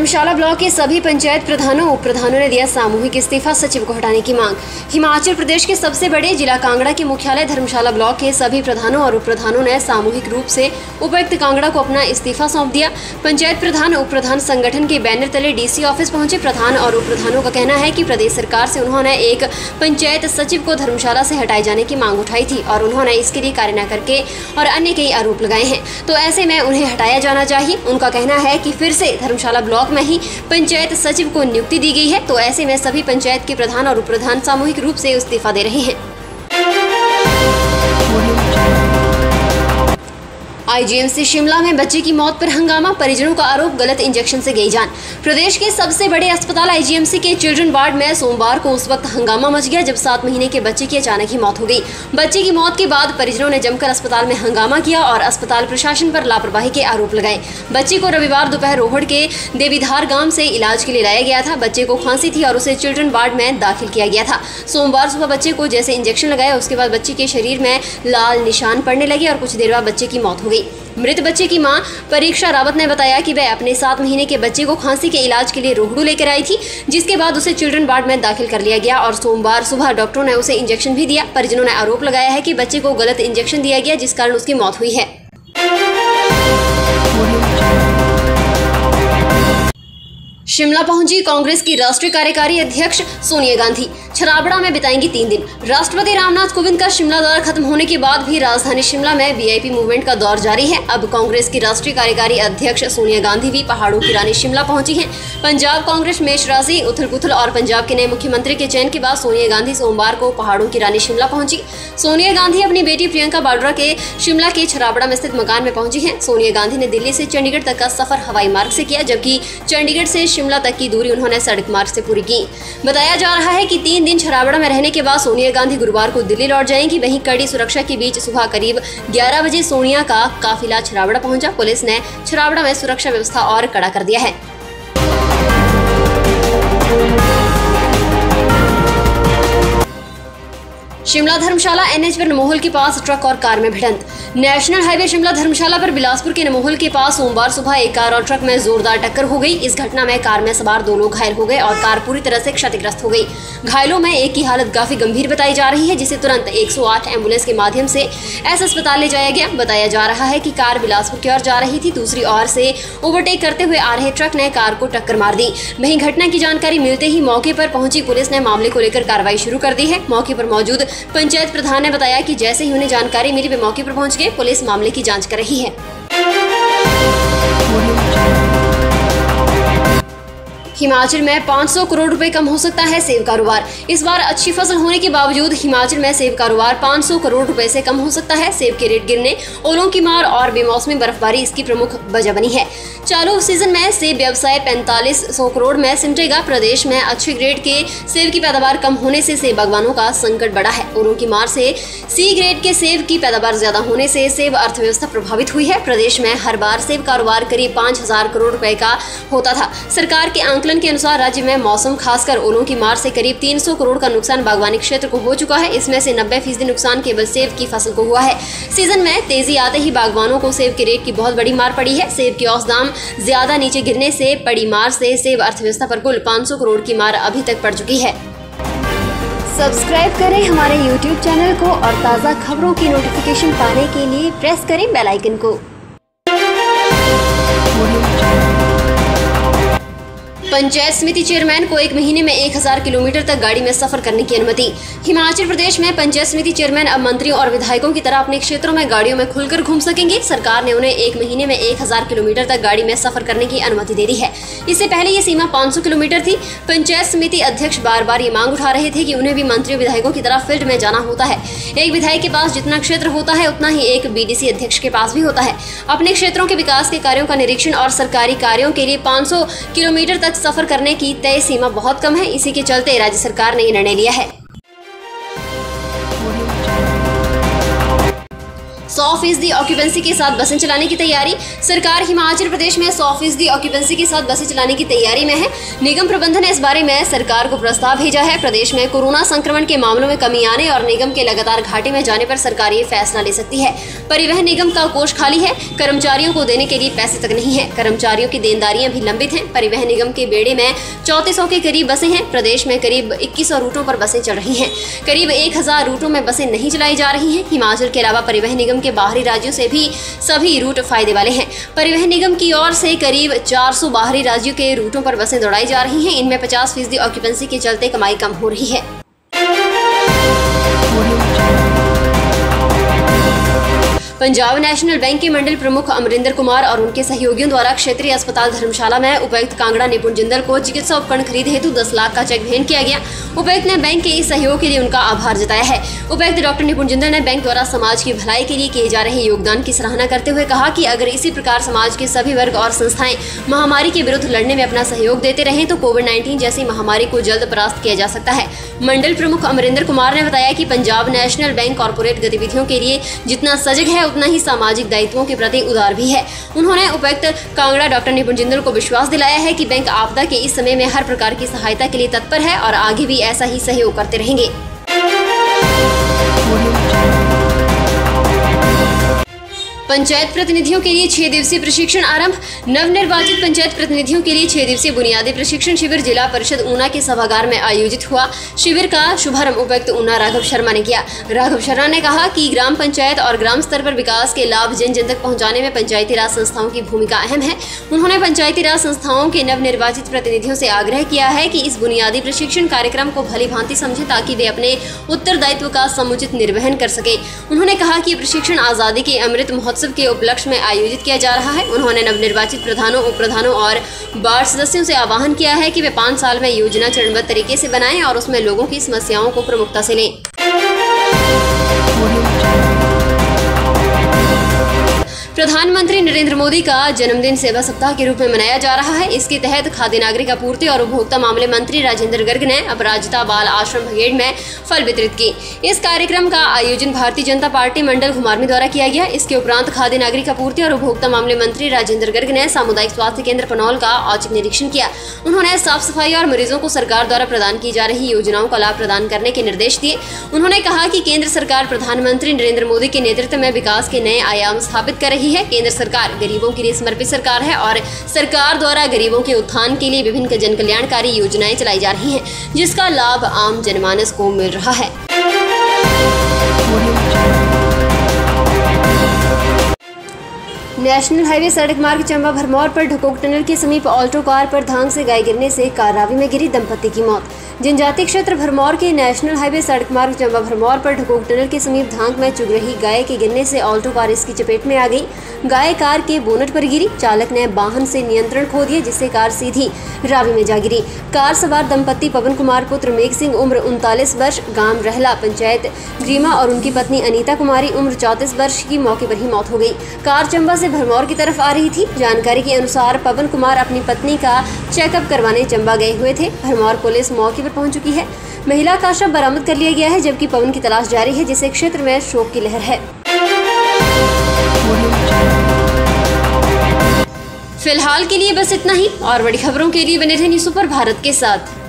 धर्मशाला block के सभी पंचायत प्रधानों उप प्रधानों ने दिया सामूहिक इस्तीफा, सचिव को हटाने की मांग। हिमाचल प्रदेश के सबसे बड़े जिला कांगड़ा के मुख्यालय धर्मशाला ब्लॉक के सभी प्रधानों और उप प्रधानों ने सामूहिक रूप से उपायुक्त कांगड़ा को अपना इस्तीफा सौंप दिया। पंचायत प्रधान उप प्रधान संगठन के बैनर तले डीसी ऑफिस पहुंचे प्रधान और उप प्रधानों का कहना है कि प्रदेश सरकार से उन्होंने एक पंचायत सचिव को धर्मशाला से हटाए जाने की मांग उठाई थी और उन्होंने इसके लिए कार्य न करके और अन्य कई आरोप लगाए हैं, तो ऐसे में उन्हें हटाया जाना चाहिए। उनका कहना है कि फिर से धर्मशाला ब्लॉक में ही पंचायत सचिव को नियुक्ति दी गई है, तो ऐसे में सभी पंचायत के प्रधान और उप प्रधान सामूहिक रूप से इस्तीफा दे रहे हैं। आईजीएमसी शिमला में बच्चे की मौत पर हंगामा, परिजनों का आरोप गलत इंजेक्शन से गई जान। प्रदेश के सबसे बड़े अस्पताल आईजीएमसी के चिल्ड्रन वार्ड में सोमवार को उस वक्त हंगामा मच गया जब 7 महीने के बच्चे की अचानक ही मौत हो गई। बच्चे की मौत के बाद परिजनों ने जमकर अस्पताल में हंगामा किया और अस्पताल प्रशासन पर लापरवाही के आरोप लगाए। बच्चे को रविवार दोपहर रोहड़ के देवीधार गांव से इलाज के लिए लाया गया था। बच्चे को खांसी थी और उसे चिल्ड्रन वार्ड में दाखिल किया गया था। सोमवार सुबह बच्चे को जैसे इंजेक्शन लगाया उसके बाद बच्चे के शरीर में लाल निशान पड़ने लगे और कुछ देर बाद बच्चे की मौत हो गई। मृत बच्चे की मां परीक्षा रावत ने बताया कि वह अपने 7 महीने के बच्चे को खांसी के इलाज के लिए रोहड़ू लेकर आई थी, जिसके बाद उसे चिल्ड्रन वार्ड में दाखिल कर लिया गया और सोमवार सुबह डॉक्टरों ने उसे इंजेक्शन भी दिया। परिजनों ने आरोप लगाया है कि बच्चे को गलत इंजेक्शन दिया गया जिस कारण उसकी मौत हुई है। शिमला पहुंची कांग्रेस की राष्ट्रीय कार्यकारी अध्यक्ष सोनिया गांधी, छराबड़ा में बिताएंगी 3 दिन। राष्ट्रपति रामनाथ कोविंद का शिमला दौरा खत्म होने के बाद भी राजधानी शिमला में वीआईपी मूवमेंट का दौर जारी है। अब कांग्रेस की राष्ट्रीय कार्यकारी अध्यक्ष सोनिया गांधी भी पहाड़ों की रानी शिमला पहुंची हैं। पंजाब कांग्रेस में शराजी उथल पुथल और पंजाब के नए मुख्यमंत्री के चयन के बाद सोनिया गांधी सोमवार को पहाड़ों की रानी शिमला पहुंची। सोनिया गांधी अपनी बेटी प्रियंका वाड्रा के शिमला के छराबड़ा में स्थित मकान में पहुंची है। सोनिया गांधी ने दिल्ली से चंडीगढ़ तक का सफर हवाई मार्ग से किया, जबकि चंडीगढ़ से शिमला तक की दूरी उन्होंने सड़क मार्ग से पूरी की। बताया जा रहा है कि 3 दिन छराबड़ा में रहने के बाद सोनिया गांधी गुरुवार को दिल्ली लौट जाएंगी। वहीं कड़ी सुरक्षा के बीच सुबह करीब 11 बजे सोनिया का काफिला छराबड़ा पहुंचा। पुलिस ने छराबड़ा में सुरक्षा व्यवस्था और कड़ा कर दिया है। शिमला धर्मशाला एनएच पर नमोहल के पास ट्रक और कार में भिड़ंत। नेशनल हाईवे शिमला धर्मशाला पर बिलासपुर के नमोहल के पास सोमवार सुबह एक कार और ट्रक में जोरदार टक्कर हो गई। इस घटना में कार में सवार 2 लोग घायल हो गए और कार पूरी तरह से क्षतिग्रस्त हो गई। घायलों में एक की हालत काफी गंभीर बताई जा रही है, जिसे तुरंत 108 एम्बुलेंस के माध्यम से एस अस्पताल ले जाया गया। बताया जा रहा है कि कार बिलासपुर की ओर जा रही थी, दूसरी ओर से ओवरटेक करते हुए आ रहे ट्रक ने कार को टक्कर मार दी। वहीं घटना की जानकारी मिलते ही मौके पर पहुंची पुलिस ने मामले को लेकर कार्रवाई शुरू कर दी है। मौके पर मौजूद पंचायत प्रधान ने बताया कि जैसे ही उन्हें जानकारी मिली वे मौके पर पहुंच गए। पुलिस मामले की जांच कर रही है। हिमाचल में 500 करोड़ रुपए कम हो सकता है सेब कारोबार। इस बार अच्छी फसल होने के बावजूद हिमाचल में सेब कारोबार 500 करोड़ रुपए से कम हो सकता है। सेब के रेट गिरने, ओलों की मार और बेमौसमी बर्फबारी इसकी प्रमुख वजह बनी है। चालू सीजन में सेब व्यवसाय 4500 करोड़ में सिमटेगा। प्रदेश में अच्छे ग्रेड के सेब की पैदावार कम होने से सेब बागवानों का संकट बढ़ा है। ओलों की मार से सी ग्रेड के सेब की पैदावार ज्यादा होने से सेब अर्थव्यवस्था प्रभावित हुई है। प्रदेश में हर बार सेब कारोबार करीब 5000 करोड़ रुपए का होता था। सरकार के आंकलन के अनुसार राज्य में मौसम खासकर ओलों की मार से करीब 300 करोड़ का नुकसान बागवानी क्षेत्र को हो चुका है। इसमें से 90% नुकसान केवल सेब की फसल को हुआ है। सीजन में तेजी आते ही बागवानों को सेब के रेट की बहुत बड़ी मार पड़ी है। सेब के औसत दाम ज्यादा नीचे गिरने से पड़ी मार से सेब अर्थव्यवस्था पर कुल 500 करोड़ की मार अभी तक पड़ चुकी है। सब्सक्राइब करें हमारे YouTube चैनल को और ताज़ा खबरों की नोटिफिकेशन पाने के लिए प्रेस करें बेल आइकन को। पंचायत समिति चेयरमैन को 1 महीने में 1000 किलोमीटर तक गाड़ी में सफर करने की अनुमति। हिमाचल प्रदेश में पंचायत समिति चेयरमैन अब मंत्रियों और विधायकों की तरह अपने क्षेत्रों में गाड़ियों में खुलकर घूम सकेंगे। सरकार ने उन्हें 1 महीने में 1000 किलोमीटर तक गाड़ी में सफर करने की अनुमति दे दी है। इससे पहले ये सीमा 500 किलोमीटर थी। पंचायत समिति अध्यक्ष बार बार ये मांग उठा रहे थे कि उन्हें भी मंत्रियों विधायकों की तरह फील्ड में जाना होता है। एक विधायक के पास जितना क्षेत्र होता है उतना ही एक बीडीसी अध्यक्ष के पास भी होता है। अपने क्षेत्रों के विकास के कार्यों का निरीक्षण और सरकारी कार्यों के लिए 500 किलोमीटर तक सफर करने की तय सीमा बहुत कम है। इसी के चलते राज्य सरकार ने ये निर्णय लिया है। 100% ऑक्यूपेंसी के साथ बसें चलाने की तैयारी। सरकार हिमाचल प्रदेश में 100% ऑक्यूपेंसी के साथ बसें चलाने की तैयारी में है। निगम प्रबंधन ने इस बारे में सरकार को प्रस्ताव भेजा है। प्रदेश में कोरोना संक्रमण के मामलों में कमी आने और निगम के लगातार घाटे में जाने पर सरकार ये फैसला ले सकती है। परिवहन निगम का कोष खाली है, कर्मचारियों को देने के लिए पैसे तक नहीं है। कर्मचारियों की देनदारियां भी लंबित हैं। परिवहन निगम के बेड़े में 3400 के करीब बसें हैं। प्रदेश में करीब 2100 रूटों पर बसें चल रही हैं। करीब 1000 रूटों में बसें नहीं चलाई जा रही हैं। हिमाचल के अलावा परिवहन निगम के बाहरी राज्यों से भी सभी रूट फायदे वाले हैं। परिवहन निगम की ओर से करीब 400 बाहरी राज्यों के रूटों पर बसें दौड़ाई जा रही हैं। इनमें 50% ऑक्यूपेंसी के चलते कमाई कम हो रही है। पंजाब नेशनल बैंक के मंडल प्रमुख अमरिंदर कुमार और उनके सहयोगियों द्वारा क्षेत्रीय अस्पताल धर्मशाला में उपायुक्त कांगड़ा निपुण जिंदल को चिकित्सा उपकरण खरीद हेतु 10 लाख का चेक भेंट किया गया। उपायुक्त ने बैंक के इस सहयोग के लिए उनका आभार जताया है। उपायुक्त डॉक्टर निपुण जिंदल ने बैंक द्वारा समाज की भलाई के लिए किए जा रहे योगदान की सराहना करते हुए कहा कि अगर इसी प्रकार समाज के सभी वर्ग और संस्थाएं महामारी के विरुद्ध लड़ने में अपना सहयोग देते रहें तो कोविड-19 जैसी महामारी को जल्द परास्त किया जा सकता है। मंडल प्रमुख अमरिंदर कुमार ने बताया कि पंजाब नेशनल बैंक कॉर्पोरेट गतिविधियों के लिए जितना सजग है उतना ही सामाजिक दायित्वों के प्रति उदार भी है। उन्होंने उपायुक्त कांगड़ा डॉक्टर निपुण जिंदल को विश्वास दिलाया है कि बैंक आपदा के इस समय में हर प्रकार की सहायता के लिए तत्पर है और आगे भी ऐसा ही सहयोग करते रहेंगे। पंचायत प्रतिनिधियों के लिए 6 दिवसीय प्रशिक्षण आरंभ। नवनिर्वाचित पंचायत प्रतिनिधियों के लिए 6 दिवसीय बुनियादी प्रशिक्षण शिविर जिला परिषद ऊना के सभागार में आयोजित हुआ। शिविर का शुभारंभ उपायुक्त ऊना राघव शर्मा ने किया। राघव शर्मा ने कहा कि ग्राम पंचायत और ग्राम स्तर पर विकास के लाभ जन जन तक पहुंचाने में पंचायती राज संस्थाओं की भूमिका अहम है। उन्होंने पंचायती राज संस्थाओं के नवनिर्वाचित प्रतिनिधियों से आग्रह किया है कि इस बुनियादी प्रशिक्षण कार्यक्रम को भली भांति समझें ताकि वे अपने उत्तरदायित्व का समुचित निर्वहन कर सके। उन्होंने कहा कि प्रशिक्षण आजादी के अमृत महोत्सव के उपलक्ष्य में आयोजित किया जा रहा है। उन्होंने नवनिर्वाचित प्रधानों, उप प्रधानों और वार्ड सदस्यों से आह्वान किया है कि वे 5 साल में योजना चरणबद्ध तरीके से बनाएं और उसमें लोगों की समस्याओं को प्रमुखता से लें। प्रधानमंत्री नरेंद्र मोदी का जन्मदिन सेवा सप्ताह के रूप में मनाया जा रहा है। इसके तहत खाद्य नागरिक आपूर्ति और उपभोक्ता मामले मंत्री राजेंद्र गर्ग ने अपराजिता बाल आश्रम भगेड़ में फल वितरित किए। इस कार्यक्रम का आयोजन भारतीय जनता पार्टी मंडल घुमारवीं द्वारा किया गया। इसके उपरांत खाद्य नागरिक आपूर्ति और उपभोक्ता मामले मंत्री राजेंद्र गर्ग ने सामुदायिक स्वास्थ्य केंद्र पनौल का औचक निरीक्षण किया। उन्होंने साफ सफाई और मरीजों को सरकार द्वारा प्रदान की जा रही योजनाओं का लाभ प्रदान करने के निर्देश दिए। उन्होंने कहा कि केंद्र सरकार प्रधानमंत्री नरेंद्र मोदी के नेतृत्व में विकास के नए आयाम स्थापित कर रही है। केंद्र सरकार गरीबों के लिए समर्पित सरकार है और सरकार द्वारा गरीबों के उत्थान के लिए विभिन्न जन कल्याणकारी योजनाएं चलाई जा रही हैं, जिसका लाभ आम जनमानस को मिल रहा है। नेशनल हाईवे सड़क मार्ग चंबा भरमौर पर ढकोक टनल के समीप ऑल्टो कार पर धांग से गाय गिरने से कार रावी में गिरी, दंपति की मौत। जनजातीय क्षेत्र भरमौर के नेशनल हाईवे सड़क मार्ग चंबा भरमौर पर ढकोक टनल के समीप धांग में चुग रही गाय के गिरने से ऑल्टो कार इसकी चपेट में आ गई। गाय कार के बोनट पर गिरी। चालक ने वाहन से नियंत्रण खो दिया जिससे कार सीधी रावी में जा गिरी। कार सवार दंपति पवन कुमार पुत्र मेघ सिंह उम्र 39 वर्ष गांव रहला पंचायत ग्रीमा और उनकी पत्नी अनीता कुमारी उम्र 34 वर्ष की मौके पर ही मौत हो गई। कार चंबा से भरमौर की तरफ आ रही थी। जानकारी के अनुसार पवन कुमार अपनी पत्नी का चेकअप करवाने चंबा गए हुए थे। भरमौर पुलिस मौके पर पहुंच चुकी है। महिला का शव बरामद कर लिया गया है जबकि पवन की तलाश जारी है जिससे क्षेत्र में शोक की लहर है। फिलहाल के लिए बस इतना ही। और बड़ी खबरों के लिए बने रहें न्यूज़ सुपर भारत के साथ।